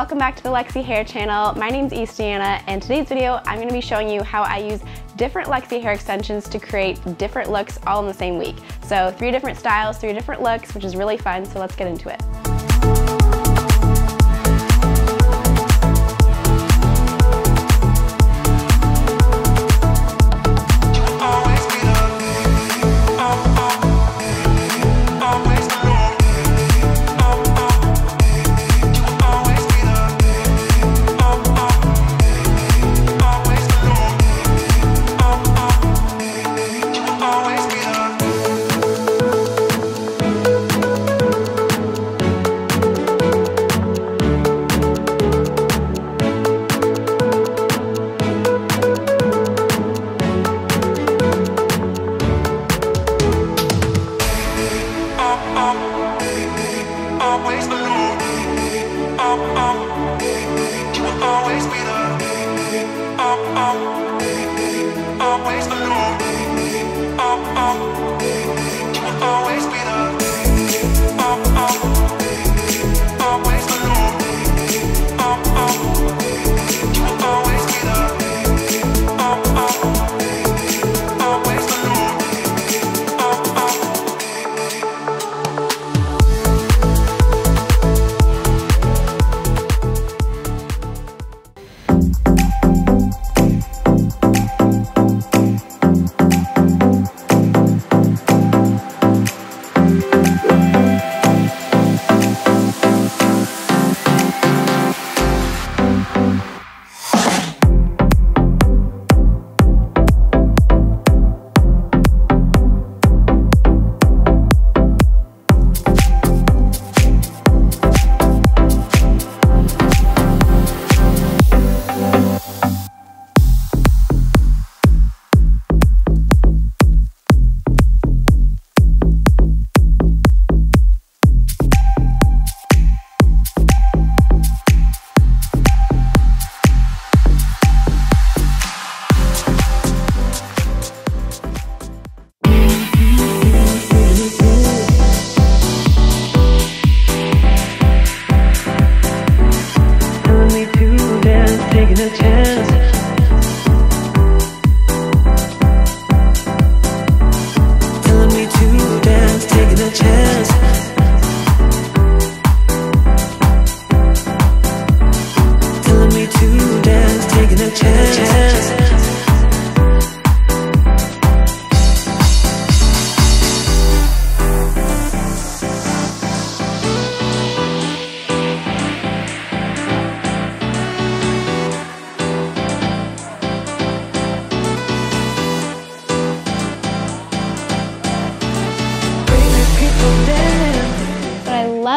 welcome back to the Luxy Hair channel. My name's Istiana, and today's video I'm going to be showing you how I use different Luxy hair extensions to create different looks all in the same week. So 3 different styles, 3 different looks, which is really fun, so let's get into it.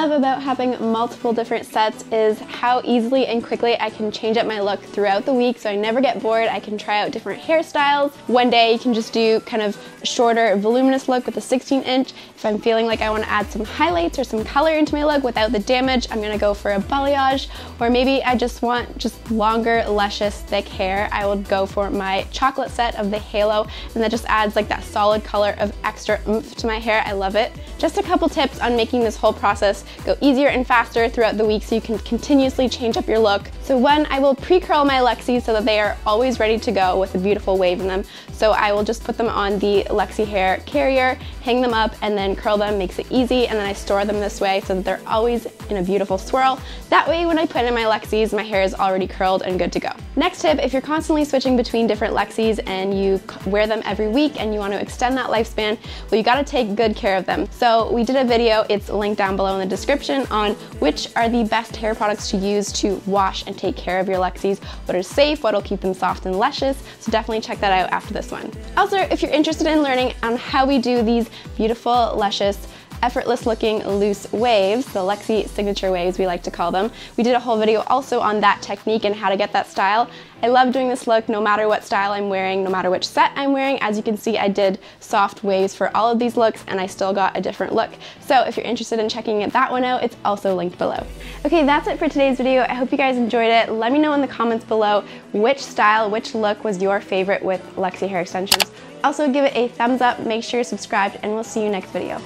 About having multiple different sets is how easily and quickly I can change up my look throughout the week, so I never get bored. I can try out different hairstyles. One day you can just do kind of a shorter voluminous look with a 16-inch. If I'm feeling like I want to add some highlights or some color into my look without the damage, I'm gonna go for a balayage. Or maybe I just want just longer, luscious, thick hair. I will go for my chocolate set of the halo, and that just adds like that solid color of extra oomph to my hair. I love it. Just a couple tips on making this whole process go easier and faster throughout the week so you can continuously change up your look. So one, I will pre-curl my Luxies so that they are always ready to go with a beautiful wave in them. So I will just put them on the Luxy hair carrier, hang them up, and then curl them. Makes it easy, and then I store them this way so that they're always in a beautiful swirl. That way when I put in my Luxies, my hair is already curled and good to go. Next tip, if you're constantly switching between different Luxies and you wear them every week and you want to extend that lifespan, well, you gotta take good care of them. So we did a video, it's linked down below in the description, on which are the best hair products to use to wash and take care of your Luxies, what are safe, what will keep them soft and luscious, so definitely check that out after this one. Also, if you're interested in learning on how we do these beautiful, luscious, effortless looking loose waves, the Luxy signature waves we like to call them. We did a whole video also on that technique and how to get that style. I love doing this look no matter what style I'm wearing, no matter which set I'm wearing. As you can see, I did soft waves for all of these looks and I still got a different look. So if you're interested in checking that one out, it's also linked below. Okay, that's it for today's video. I hope you guys enjoyed it. Let me know in the comments below which style, which look was your favorite with Luxy hair extensions. Also give it a thumbs up, make sure you're subscribed, and we'll see you next video.